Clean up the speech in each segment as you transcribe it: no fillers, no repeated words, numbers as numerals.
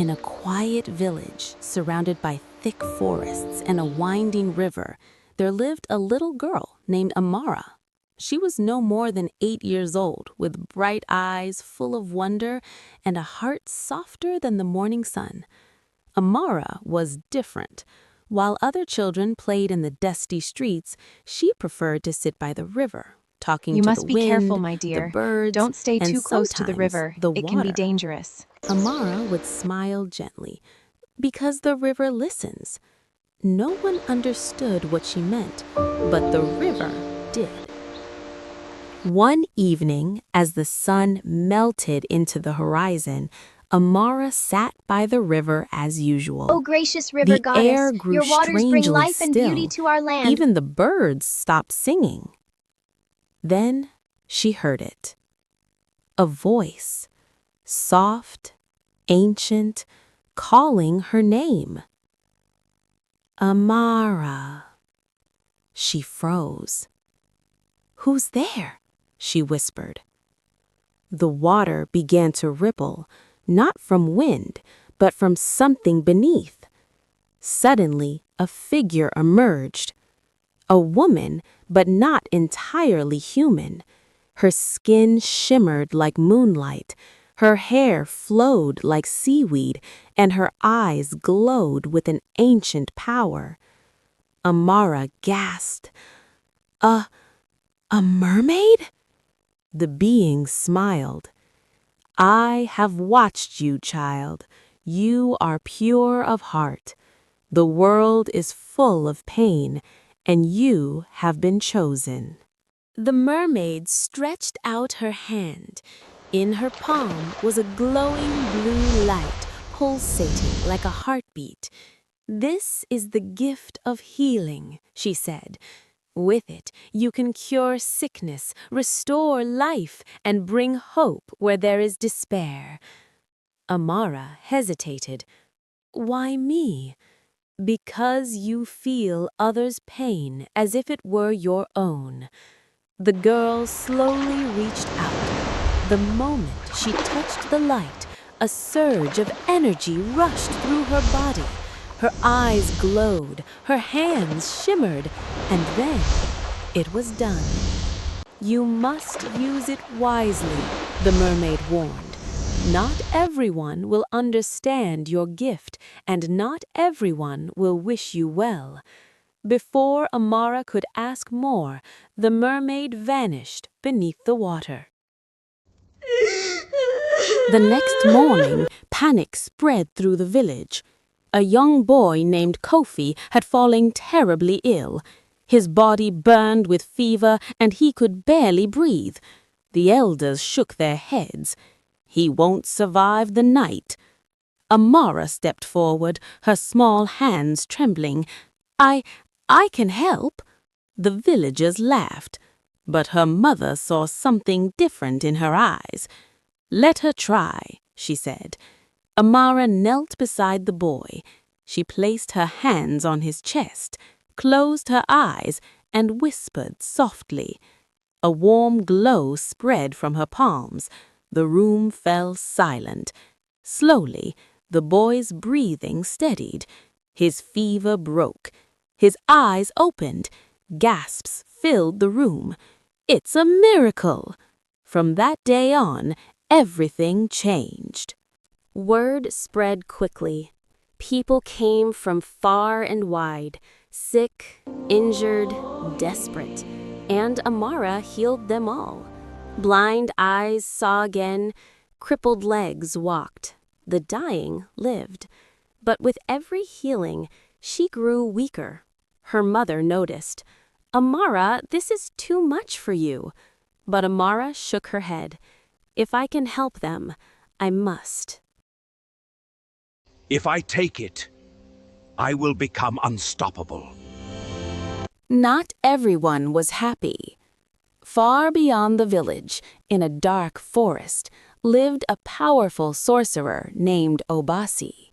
In a quiet village surrounded by thick forests and a winding river, there lived a little girl named Amara. She was no more than 8 years old, with bright eyes full of wonder and a heart softer than the morning sun. Amara was different. While other children played in the dusty streets, she preferred to sit by the river, talking You to must the be wind, careful, my the dear. birds, Don't stay and too close to the sometimes river. the It can be water. dangerous. Amara would smile gently, because the river listens. No one understood what she meant, but the river did. One evening, as the sun melted into the horizon, Amara sat by the river as usual. O gracious river The goddess, air grew your waters bring strangely life and beauty still. to our land. Even the birds stopped singing. Then she heard it. A voice, soft, ancient, calling her name. Amara. She froze. "Who's there?" she whispered. The water began to ripple, not from wind, but from something beneath. Suddenly, a figure emerged. A woman, but not entirely human. Her skin shimmered like moonlight, her hair flowed like seaweed, and her eyes glowed with an ancient power. Amara gasped. A mermaid?" The being smiled. "I have watched you, child. You are pure of heart. The world is full of pain, and you have been chosen." The mermaid stretched out her hand. In her palm was a glowing blue light, pulsating like a heartbeat. "This is the gift of healing," she said. "With it, you can cure sickness, restore life, and bring hope where there is despair." Amara hesitated. "Why me?" "Because you feel others' pain as if it were your own." The girl slowly reached out. The moment she touched the light, a surge of energy rushed through her body. Her eyes glowed, her hands shimmered, and then it was done. "You must use it wisely," the mermaid warned. "Not everyone will understand your gift, and not everyone will wish you well." Before Amara could ask more, the mermaid vanished beneath the water. The next morning, panic spread through the village. A young boy named Kofi had fallen terribly ill. His body burned with fever, and he could barely breathe. The elders shook their heads. "He won't survive the night." Amara stepped forward, her small hands trembling. I can help." The villagers laughed, but her mother saw something different in her eyes. "Let her try," she said. Amara knelt beside the boy. She placed her hands on his chest, closed her eyes, and whispered softly. A warm glow spread from her palms. The room fell silent. Slowly, the boy's breathing steadied. His fever broke. His eyes opened. Gasps filled the room. "It's a miracle!" From that day on, everything changed. Word spread quickly. People came from far and wide, sick, injured, desperate, and Amara healed them all. Blind eyes saw again, crippled legs walked, the dying lived. But with every healing, she grew weaker. Her mother noticed. "Amara, this is too much for you." But Amara shook her head. "If I can help them, I must." If I take it, I will become unstoppable. Not everyone was happy. Far beyond the village, in a dark forest, lived a powerful sorcerer named Obasi.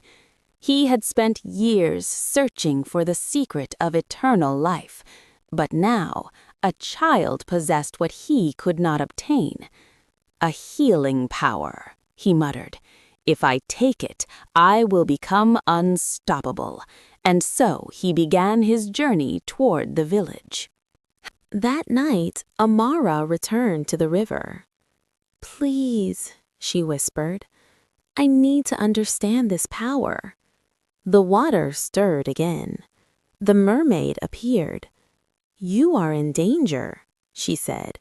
He had spent years searching for the secret of eternal life, but now a child possessed what he could not obtain. "A healing power," he muttered. If I take it, I will become unstoppable. And so he began his journey toward the village. That night, Amara returned to the river. "Please," she whispered, "I need to understand this power." The water stirred again. The mermaid appeared. "You are in danger," she said.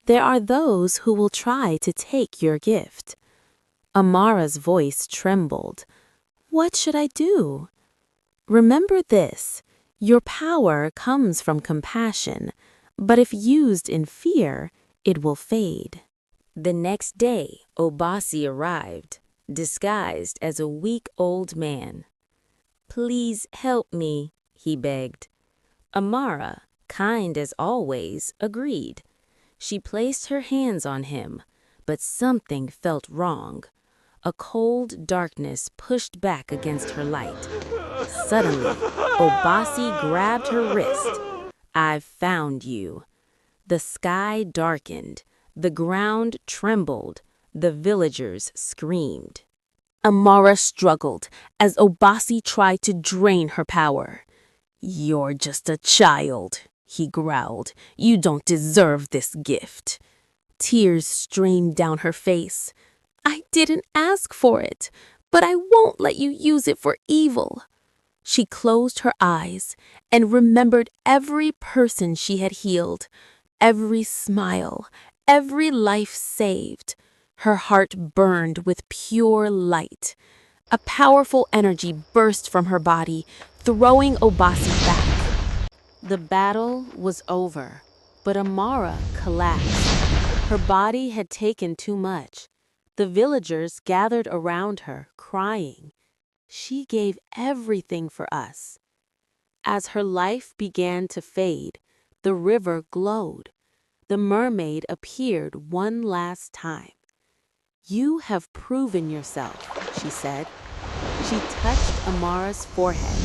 "There are those who will try to take your gift." Amara's voice trembled. "What should I do?" "Remember this, your power comes from compassion, but if used in fear, it will fade." The next day, Obasi arrived, disguised as a weak old man. "Please help me," he begged. Amara, kind as always, agreed. She placed her hands on him, but something felt wrong. A cold darkness pushed back against her light. Suddenly, Obasi grabbed her wrist. "I've found you." The sky darkened. The ground trembled. The villagers screamed. Amara struggled as Obasi tried to drain her power. "You're just a child," he growled. "You don't deserve this gift." Tears streamed down her face. "I didn't ask for it, but I won't let you use it for evil." She closed her eyes and remembered every person she had healed, every smile, every life saved. Her heart burned with pure light. A powerful energy burst from her body, throwing Obasi back. The battle was over, but Amara collapsed. Her body had taken too much. The villagers gathered around her, crying. She gave everything for us. As her life began to fade, the river glowed. The mermaid appeared one last time. "You have proven yourself," she said. She touched Amara's forehead,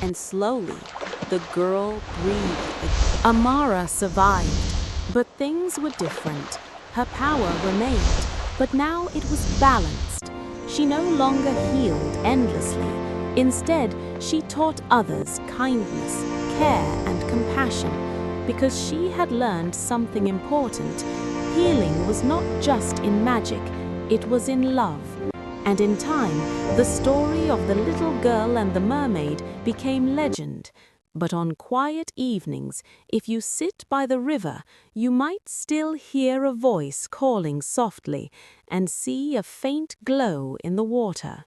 and slowly the girl breathed. Amara survived, but things were different. Her power remained, but now it was balanced. She no longer healed endlessly. Instead, she taught others kindness, care, and compassion, because she had learned something important. Healing was not just in magic, it was in love. And in time, the story of the little girl and the mermaid became legend. But on quiet evenings, if you sit by the river, you might still hear a voice calling softly and see a faint glow in the water.